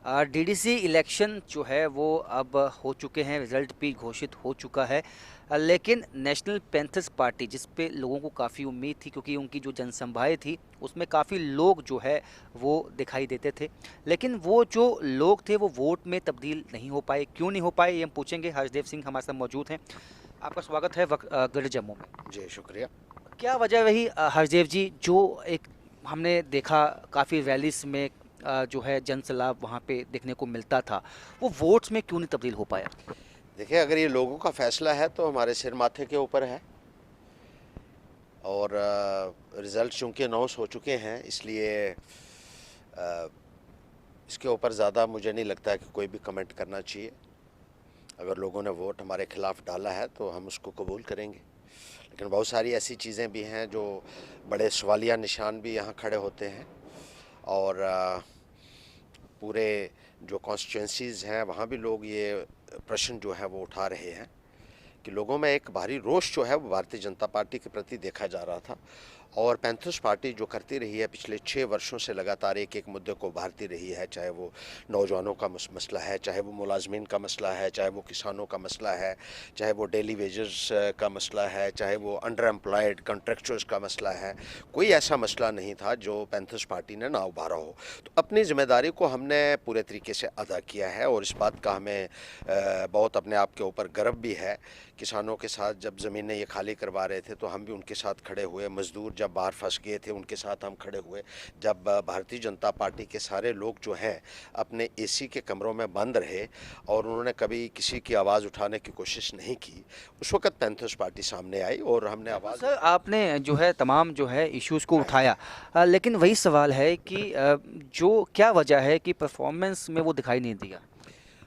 DDC election जो है वो अब हो चुके हैं, रिजल्ट भी घोषित हो चुका है। लेकिन नेशनल पैंथर्स पार्टी जिस पे लोगों को काफ़ी उम्मीद थी, क्योंकि उनकी जो जनसभाएं थी उसमें काफ़ी लोग जो है वो दिखाई देते थे, लेकिन वो जो लोग थे वो वोट में तब्दील नहीं हो पाए। क्यों नहीं हो पाए ये हम पूछेंगे। हर्षदेव सिंह हमारे साथ मौजूद हैं। आपका स्वागत है गढ़ जम्मू में। जी, शुक्रिया। क्या वजह रही हरदेव जी, जो एक हमने देखा काफ़ी रैलीस में जो है जन सलाह वहाँ पे देखने को मिलता था, वो वोट्स में क्यों नहीं तब्दील हो पाया? देखिए, अगर ये लोगों का फैसला है तो हमारे सिर माथे के ऊपर है। और रिज़ल्ट चूँकि अनाउंस हो चुके हैं, इसलिए इसके ऊपर ज़्यादा मुझे नहीं लगता है कि कोई भी कमेंट करना चाहिए। अगर लोगों ने वोट हमारे खिलाफ डाला है तो हम उसको कबूल करेंगे, लेकिन बहुत सारी ऐसी चीज़ें भी हैं जो बड़े सवालिया निशान भी यहाँ खड़े होते हैं। और पूरे जो कॉन्स्टिट्यूंसीज़ हैं वहाँ भी लोग ये प्रश्न जो है वो उठा रहे हैं कि लोगों में एक भारी रोष जो है वो भारतीय जनता पार्टी के प्रति देखा जा रहा था। और पैंथर्स पार्टी जो करती रही है पिछले 6 वर्षों से लगातार एक एक मुद्दे को उभारती रही है, चाहे वो नौजवानों का मसला है, चाहे वो मुलाजमीन का मसला है, चाहे वो किसानों का मसला है, चाहे वो डेली वेजेस का मसला है, चाहे वो अंडर एम्प्लॉयड कॉन्ट्रैक्चर्स का मसला है। कोई ऐसा मसला नहीं था जो पैंथर्स पार्टी ने ना उभारा हो। तो अपनी जिम्मेदारी को हमने पूरे तरीके से अदा किया है और इस बात का हमें बहुत अपने आप के ऊपर गर्व भी है। किसानों के साथ जब ज़मीनें ये खाली करवा रहे थे तो हम भी उनके साथ खड़े हुए। मज़दूर जब बाहर फंस गए थे उनके साथ हम खड़े हुए। जब भारतीय जनता पार्टी के सारे लोग जो हैं अपने एसी के कमरों में बंद रहे और उन्होंने कभी किसी की आवाज़ उठाने की कोशिश नहीं की, उस वक़्त पैंथर्स पार्टी सामने आई और हमने बिल्कुल आवाज़। सर, आपने जो है तमाम जो है इश्यूज़ को उठाया, लेकिन वही सवाल है कि जो क्या वजह है कि परफॉर्मेंस में वो दिखाई नहीं दिया?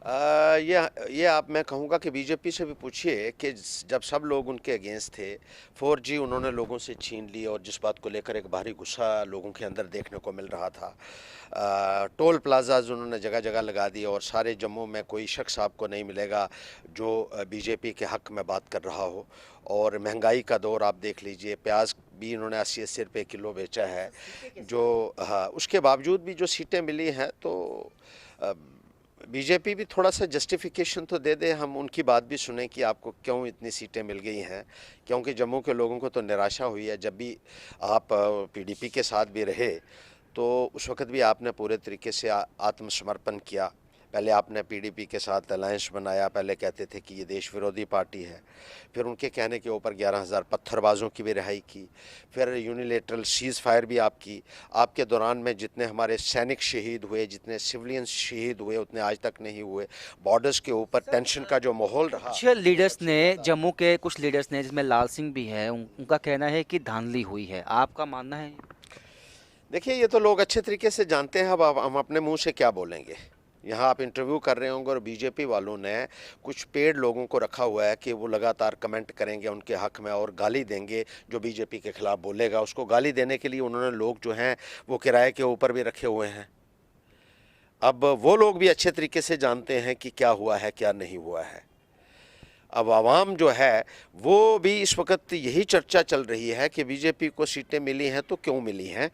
ये आप मैं कहूँगा कि बीजेपी से भी पूछिए कि जब सब लोग उनके अगेंस्ट थे, 4G उन्होंने लोगों से छीन ली और जिस बात को लेकर एक भारी गुस्सा लोगों के अंदर देखने को मिल रहा था। टोल प्लाजाज उन्होंने जगह जगह लगा दिए और सारे जम्मू में कोई शख्स आपको नहीं मिलेगा जो बीजेपी के हक़ में बात कर रहा हो। और महंगाई का दौर आप देख लीजिए, प्याज भी इन्होंने 80-80 रुपये किलो बेचा है। जो हाँ, उसके बावजूद भी जो सीटें मिली हैं तो बीजेपी भी थोड़ा सा जस्टिफिकेशन तो दे दे, हम उनकी बात भी सुने कि आपको क्यों इतनी सीटें मिल गई हैं। क्योंकि जम्मू के लोगों को तो निराशा हुई है। जब भी आप पीडीपी के साथ भी रहे तो उस वक़्त भी आपने पूरे तरीके से आत्मसमर्पण किया। पहले आपने पीडीपी के साथ अलायंस बनाया, पहले कहते थे कि ये देश विरोधी पार्टी है, फिर उनके कहने के ऊपर 11,000 पत्थरबाजों की भी रिहाई की, फिर यूनिलेटरल सीज़ फायर भी आपकी। आपके दौरान में जितने हमारे सैनिक शहीद हुए, जितने सिविलियंस शहीद हुए, उतने आज तक नहीं हुए। बॉर्डर्स के ऊपर सर, टेंशन का जो माहौल रहा कुछ वो लीडर्स सबसे ने, ज़्यादा। जम्मू के कुछ लीडर्स ने जिसमें लाल सिंह भी है, उनका कहना है कि धांधली हुई है। आपका मानना है? देखिए, ये तो लोग अच्छे तरीके से जानते हैं। अब हम अपने मुंह से क्या बोलेंगे। यहाँ आप इंटरव्यू कर रहे होंगे और बीजेपी वालों ने कुछ पेड लोगों को रखा हुआ है कि वो लगातार कमेंट करेंगे उनके हक में और गाली देंगे। जो बीजेपी के खिलाफ बोलेगा उसको गाली देने के लिए उन्होंने लोग जो हैं वो किराए के ऊपर भी रखे हुए हैं। अब वो लोग भी अच्छे तरीके से जानते हैं कि क्या हुआ है क्या नहीं हुआ है। अब आवाम जो है वो भी इस वक्त यही चर्चा चल रही है कि बीजेपी को सीटें मिली हैं तो क्यों मिली हैं।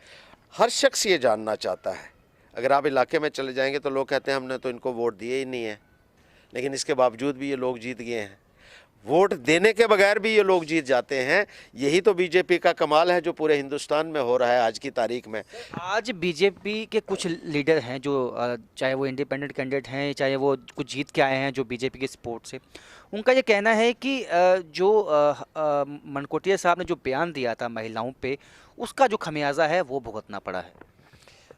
हर शख्स ये जानना चाहता है। अगर आप इलाके में चले जाएंगे तो लोग कहते हैं हमने तो इनको वोट दिए ही नहीं है, लेकिन इसके बावजूद भी ये लोग जीत गए हैं। वोट देने के बगैर भी ये लोग जीत जाते हैं। यही तो बीजेपी का कमाल है जो पूरे हिंदुस्तान में हो रहा है आज की तारीख में। आज बीजेपी के कुछ लीडर हैं जो चाहे वो इंडिपेंडेंट कैंडिडेट हैं, चाहे वो कुछ जीत के आए हैं जो बीजेपी के सपोर्ट से, उनका ये कहना है कि जो मनकोटिया साहब ने जो बयान दिया था महिलाओं पे, उसका जो खमियाजा है वो भुगतना पड़ा है।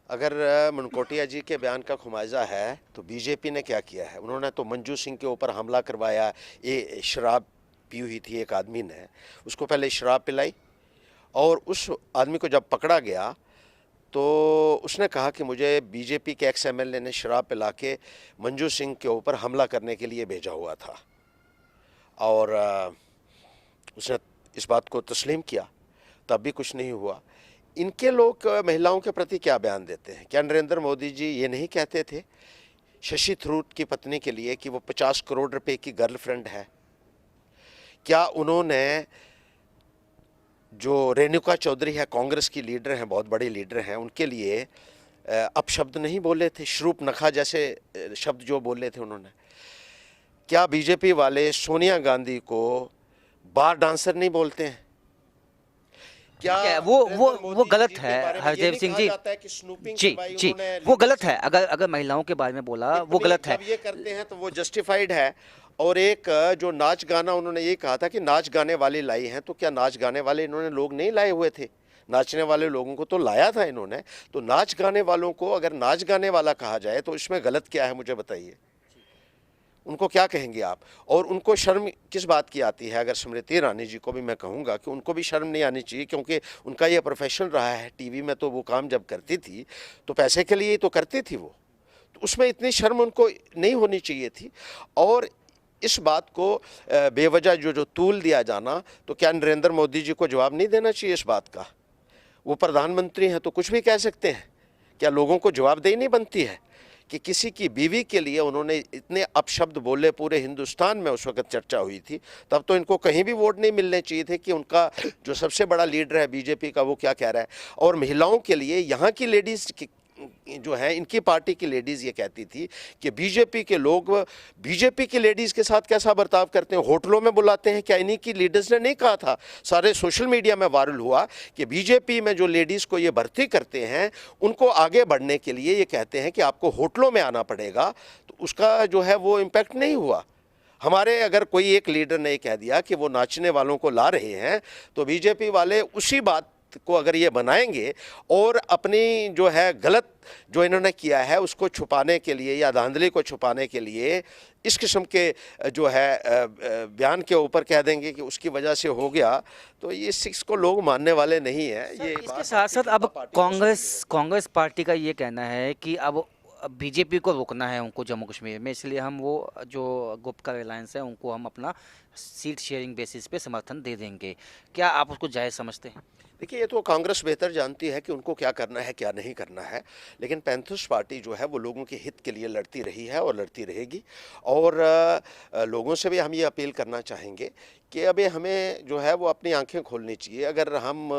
अगर मनकोटिया जी के बयान का खुमाइजा है तो बीजेपी ने क्या किया है। उन्होंने तो मंजू सिंह के ऊपर हमला करवाया। ये शराब पी हुई थी एक आदमी ने, उसको पहले शराब पिलाई और उस आदमी को जब पकड़ा गया तो उसने कहा कि मुझे बीजेपी के एक्स एमएलए ने शराब पिला के मंजू सिंह के ऊपर हमला करने के लिए भेजा हुआ था। और उसने इस बात को तस्लीम किया, तब भी कुछ नहीं हुआ। इनके लोग महिलाओं के प्रति क्या बयान देते हैं। क्या नरेंद्र मोदी जी ये नहीं कहते थे शशि थरूर की पत्नी के लिए कि वो 50 करोड़ रुपए की गर्लफ्रेंड है। क्या उन्होंने जो रेणुका चौधरी है, कांग्रेस की लीडर हैं, बहुत बड़ी लीडर हैं, उनके लिए अपशब्द नहीं बोले थे, शूर्पणखा जैसे शब्द जो बोले थे उन्होंने। क्या बीजेपी वाले सोनिया गांधी को बार डांसर नहीं बोलते हैं? क्या ठीक है, नरेंद्र वो मोदी गलत जी है के बारे में ये हरदेव नहीं सिंह कहा जी। जाता है कि स्नूपिंग जी करवाई जी, उन्होंने वो गलत लीडर्स है। अगर अगर महिलाओं के बारे में बोला वो टिप्पणी गलत है। जब ये करते हैं तो वो जस्टिफाइड है। और एक जो नाच गाना, उन्होंने ये कहा था कि नाच गाने वाले लाई हैं, तो क्या नाच गाने वाले इन्होंने लोग नहीं लाए हुए थे? नाचने वाले लोगों को तो लाया था इन्होंने। तो नाच गाने वालों को अगर नाच गाने वाला कहा जाए तो इसमें गलत क्या है, मुझे बताइए। उनको क्या कहेंगे आप? और उनको शर्म किस बात की आती है? अगर स्मृति ईरानी जी को भी मैं कहूँगा कि उनको भी शर्म नहीं आनी चाहिए, क्योंकि उनका ये प्रोफेशन रहा है। टीवी में तो वो काम जब करती थी तो पैसे के लिए ही तो करती थी वो, तो उसमें इतनी शर्म उनको नहीं होनी चाहिए थी। और इस बात को बेवजह जो तूल दिया जाना, तो क्या नरेंद्र मोदी जी को जवाब नहीं देना चाहिए इस बात का? वो प्रधानमंत्री हैं तो कुछ भी कह सकते हैं। क्या लोगों को जवाबदेही नहीं बनती है कि किसी की बीवी के लिए उन्होंने इतने अपशब्द बोले? पूरे हिंदुस्तान में उस वक्त चर्चा हुई थी। तब तो इनको कहीं भी वोट नहीं मिलने चाहिए थे कि उनका जो सबसे बड़ा लीडर है बीजेपी का वो क्या कह रहा है। और महिलाओं के लिए यहाँ की लेडीज़ जो है, इनकी पार्टी की लेडीज़ ये कहती थी कि बीजेपी के लोग बीजेपी की लेडीज़ के साथ कैसा बर्ताव करते हैं, होटलों में बुलाते हैं। क्या इन्हीं की लीडर्स ने नहीं कहा था? सारे सोशल मीडिया में वायरल हुआ कि बीजेपी में जो लेडीज़ को ये भर्ती करते हैं उनको आगे बढ़ने के लिए ये कहते हैं कि आपको होटलों में आना पड़ेगा। तो उसका जो है वो इम्पैक्ट नहीं हुआ। हमारे अगर कोई एक लीडर ने कह दिया कि वो नाचने वालों को ला रहे हैं, तो बीजेपी वाले उसी बात को अगर ये बनाएंगे और अपनी जो है गलत जो इन्होंने किया है उसको छुपाने के लिए या धांधली को छुपाने के लिए इस किस्म के जो है बयान के ऊपर कह देंगे कि उसकी वजह से हो गया, तो ये सिक्स को लोग मानने वाले नहीं है। ये इसके साथ साथ अब कांग्रेस पार्टी का ये कहना है कि अब बीजेपी को रोकना है उनको जम्मू कश्मीर में, इसलिए हम वो जो गुपकार अलायंस है उनको हम अपना सीट शेयरिंग बेसिस पे समर्थन दे देंगे। क्या आप उसको जायज़ समझते हैं? देखिए, ये तो कांग्रेस बेहतर जानती है कि उनको क्या करना है क्या नहीं करना है। लेकिन पैंथर्स पार्टी जो है वो लोगों के हित के लिए लड़ती रही है और लड़ती रहेगी। और लोगों से भी हम ये अपील करना चाहेंगे कि अभी हमें जो है वो अपनी आंखें खोलनी चाहिए। अगर हम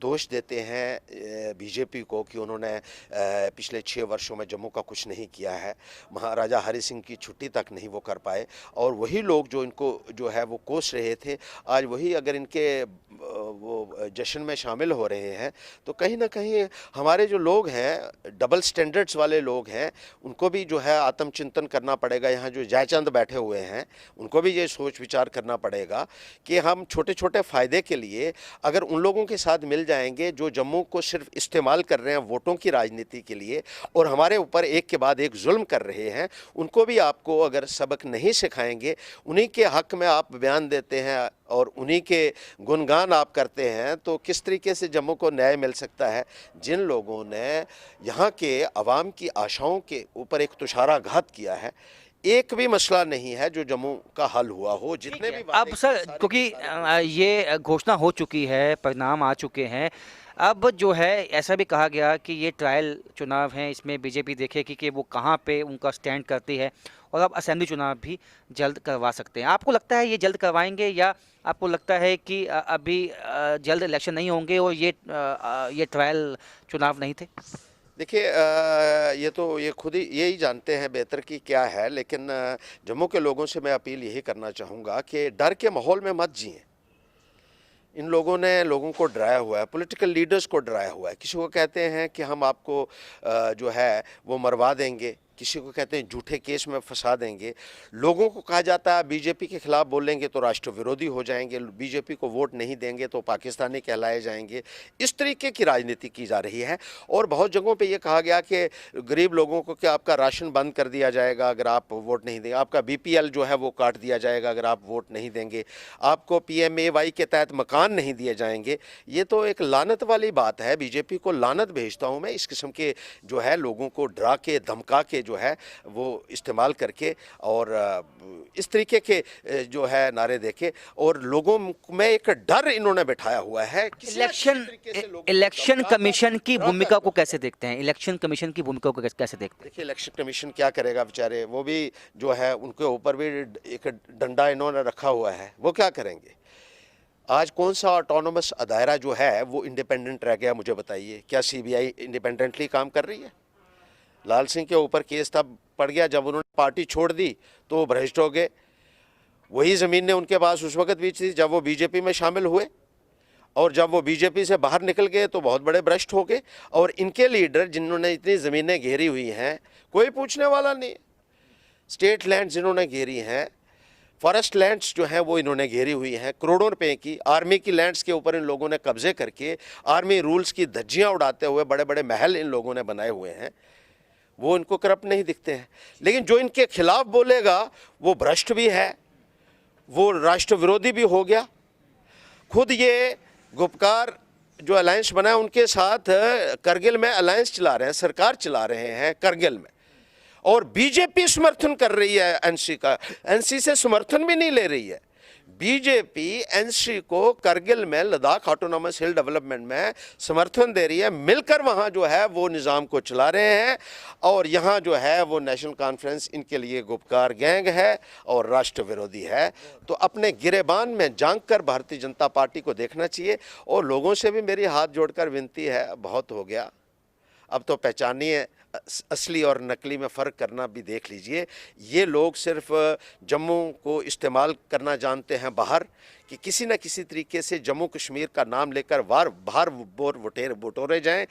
दोष देते हैं बीजेपी को कि उन्होंने पिछले 6 वर्षों में जम्मू का कुछ नहीं किया है, महाराजा हरि सिंह की छुट्टी तक नहीं वो कर पाए, और वही लोग जो इनको जो है वो कोस रहे थे, आज वही अगर इनके वो जश्न में शामिल हो रहे हैं, तो कहीं ना कहीं हमारे जो लोग हैं, डबल स्टैंडर्ड्स वाले लोग हैं, उनको भी जो है आत्मचिंतन करना पड़ेगा। यहाँ जो जयचंद बैठे हुए हैं उनको भी ये सोच विचार करना पड़ेगा कि हम छोटे छोटे फ़ायदे के लिए अगर उन लोगों के साथ मिल जाएंगे जो जम्मू को सिर्फ इस्तेमाल कर रहे हैं वोटों की राजनीति के लिए और हमारे ऊपर एक के बाद एक जुल्म कर रहे हैं, उनको भी आपको अगर सबक नहीं सिखाएंगे, उन्हीं के हक़ में आप बयान देते हैं और उन्हीं के गुणगान आप करते हैं, तो किस तरीके से जम्मू को न्याय मिल सकता है? जिन लोगों ने यहाँ के अवाम की आशाओं के ऊपर एक तुषाराघात किया है, एक भी मसला नहीं है जो जम्मू का हल हुआ हो। जितने भी अब सर, क्योंकि ये घोषणा हो चुकी है, परिणाम आ चुके हैं, अब जो है ऐसा भी कहा गया कि ये ट्रायल चुनाव हैं, इसमें बीजेपी देखेगी कि वो कहाँ पे उनका स्टैंड करती है, और अब असेंबली चुनाव भी जल्द करवा सकते हैं। आपको लगता है ये जल्द करवाएंगे, या आपको लगता है कि अभी जल्द इलेक्शन नहीं होंगे और ये ट्रायल चुनाव नहीं थे? देखिए, ये खुद ही यही जानते हैं बेहतर कि क्या है। लेकिन जम्मू के लोगों से मैं अपील यही करना चाहूँगा कि डर के माहौल में मत जिए। इन लोगों ने लोगों को डराया हुआ है, पॉलिटिकल लीडर्स को डराया हुआ है। किसी को कहते हैं कि हम आपको जो है वो मरवा देंगे, किसी को कहते हैं झूठे केस में फंसा देंगे। लोगों को कहा जाता है बीजेपी के खिलाफ बोलेंगे तो राष्ट्र विरोधी हो जाएंगे, बीजेपी को वोट नहीं देंगे तो पाकिस्तानी कहलाए जाएंगे। इस तरीके की राजनीति की जा रही है। और बहुत जगहों पे ये कहा गया कि गरीब लोगों को कि आपका राशन बंद कर दिया जाएगा अगर आप वोट नहीं देंगे, आपका बीपीएल जो है वो काट दिया जाएगा अगर आप वोट नहीं देंगे, आपको पीएमएवाई के तहत मकान नहीं दिए जाएंगे। ये तो एक लानत वाली बात है। बीजेपी को लानत भेजता हूँ मैं, इस किस्म के जो है लोगों को डरा के धमका के जो है वो इस्तेमाल करके और इस तरीके के जो है नारे देके और लोगों में एक डर इन्होंने बैठाया हुआ है। इलेक्शन कमीशन की भूमिका को कैसे देखते हैं? इलेक्शन कमीशन की भूमिका को कैसे देखते हैं? देखिए, इलेक्शन कमीशन क्या करेगा बेचारे, वो भी जो है उनके ऊपर भी एक डंडा इन्होंने रखा हुआ है, वो क्या करेंगे? आज कौन सा ऑटोनोमस दायरा जो है वो इंडिपेंडेंट रह गया, मुझे बताइए। क्या सीबीआई इंडिपेंडेंटली काम कर रही है? लाल सिंह के ऊपर केस तब पड़ गया जब उन्होंने पार्टी छोड़ दी तो वो भ्रष्ट हो गए। वही ज़मीन ने उनके पास उस वक्त भी थी जब वो बीजेपी में शामिल हुए, और जब वो बीजेपी से बाहर निकल गए तो बहुत बड़े भ्रष्ट हो गए। और इनके लीडर जिन्होंने इतनी ज़मीनें घेरी हुई हैं कोई पूछने वाला नहीं। स्टेट लैंड जिन्होंने घेरी हैं, फॉरेस्ट लैंड्स जो हैं वो इन्होंने घेरी हुई हैं, करोड़ों रुपए की। आर्मी की लैंड्स के ऊपर इन लोगों ने कब्जे करके आर्मी रूल्स की धज्जियां उड़ाते हुए बड़े बड़े महल इन लोगों ने बनाए हुए हैं। वो इनको करप्ट नहीं दिखते हैं, लेकिन जो इनके खिलाफ बोलेगा वो भ्रष्ट भी है, वो राष्ट्र विरोधी भी हो गया। खुद ये गुपकार जो अलायंस बना है उनके साथ करगिल में अलायंस चला रहे हैं, सरकार चला रहे हैं करगिल में, और बीजेपी समर्थन कर रही है एनसी का। एनसी से समर्थन भी नहीं ले रही है बीजेपी। एनसी को करगिल में, लद्दाख ऑटोनॉमस हिल डेवलपमेंट में समर्थन दे रही है, मिलकर वहाँ जो है वो निज़ाम को चला रहे हैं। और यहाँ जो है वो नेशनल कॉन्फ्रेंस इनके लिए गुपकार गैंग है और राष्ट्र विरोधी है। तो अपने गिरेबान में झांक कर भारतीय जनता पार्टी को देखना चाहिए। और लोगों से भी मेरी हाथ जोड़कर विनती है, बहुत हो गया, अब तो पहचानिए असली और नकली में फ़र्क करना भी देख लीजिए। ये लोग सिर्फ जम्मू को इस्तेमाल करना जानते हैं बाहर, कि किसी न किसी तरीके से जम्मू कश्मीर का नाम लेकर बाहर बोर बटोरे जाएं।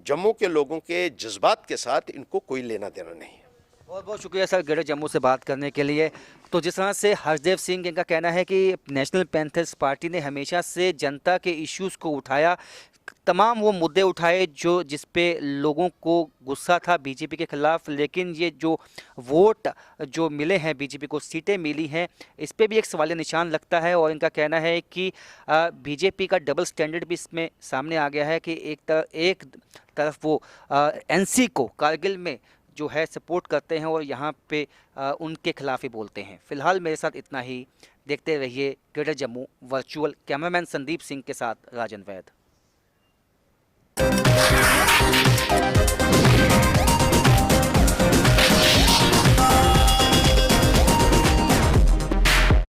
जम्मू के लोगों के जज्बात के साथ इनको कोई लेना देना नहीं है। बहुत बहुत शुक्रिया सर ग्रेटर जम्मू से बात करने के लिए। तो जिस तरह से हर्षदेव सिंह इनका कहना है कि नेशनल पैंथर्स पार्टी ने हमेशा से जनता के इश्यूज़ को उठाया, तमाम वो मुद्दे उठाए जिस पे लोगों को गुस्सा था बीजेपी के खिलाफ, लेकिन ये जो वोट जो मिले हैं, बीजेपी को सीटें मिली हैं, इस पे भी एक सवालिया निशान लगता है। और इनका कहना है कि बीजेपी का डबल स्टैंडर्ड भी इसमें सामने आ गया है कि एक तरफ वो एनसी को कारगिल में जो है सपोर्ट करते हैं और यहाँ पे उनके खिलाफ ही बोलते हैं। फिलहाल मेरे साथ इतना ही। देखते रहिए greater Jammu virtual. Cameraman Sandeep Singh के साथ राजन वैद।